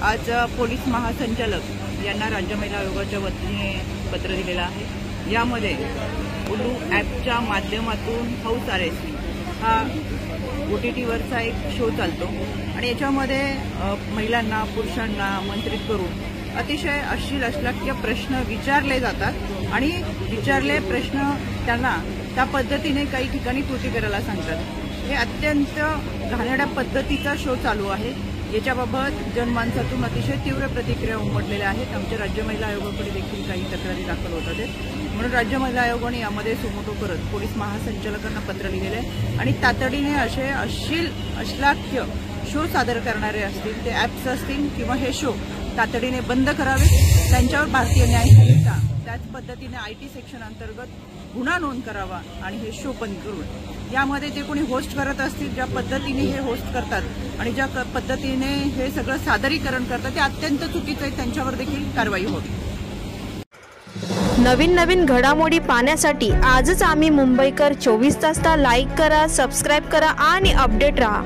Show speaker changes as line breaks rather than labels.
आज पोलीस महासंचालक यांना राज्य महिला आयोगाच्या वतीने पत्र दिलेलं आहे। यामध्ये उल्लू ॲपच्या माध्यमातून हाऊस अरेस्ट हा OTTवरचा एक शो चालतो आणि याच्यामध्ये महिलांना पुरुषांना आमंत्रित करून अतिशय अश्लील अश्लाघ्य प्रश्न विचारले जातात आणि विचारले प्रश्न त्यांना त्या पद्धतीने काही ठिकाणी कृती करायला सांगतात। हे अत्यंत घाणेरड्या पद्धतीचा शो चालू आहे। याच्याबाबत जनमानसातून अतिशय तीव्र प्रतिक्रिया उमटलेल्या आहेत। आमच्या राज्य महिला आयोगाकडे देखील काही तक्रारी दाखल होत आहेत। म्हणून राज्य महिला आयोगाने यामध्ये सुमोटो करत पोलीस महासंचालकांना पत्र लिहिलेले आहे आणि तातडीने असे अश्लील अश्लाघ्य शो सादर करणारे असतील, ते ॲप्स असतील किंवा हे शो तातडीने बंद करावे। त्यांच्यावर भारतीय न्याय संहिता त्याच पद्धतीने IT सेक्शन अंतर्गत गुन्हा नोंद करावा आणि हे शो बंद करून यामध्ये जे कोणी होस्ट करत असतील, ज्या पद्धतीने हे होस्ट करतात आणि ज्या पद्धतीने हे सगळं सादरीकरण करतात ते अत्यंत चुकीचं आहे। त्यांच्यावर देखील कारवाई होईल।
नवीन घडामोडी पाहण्यासाठी आजच आम्ही मुंबईकर 24 तासला लाईक करा, सबस्क्राईब करा आणि अपडेट रहा।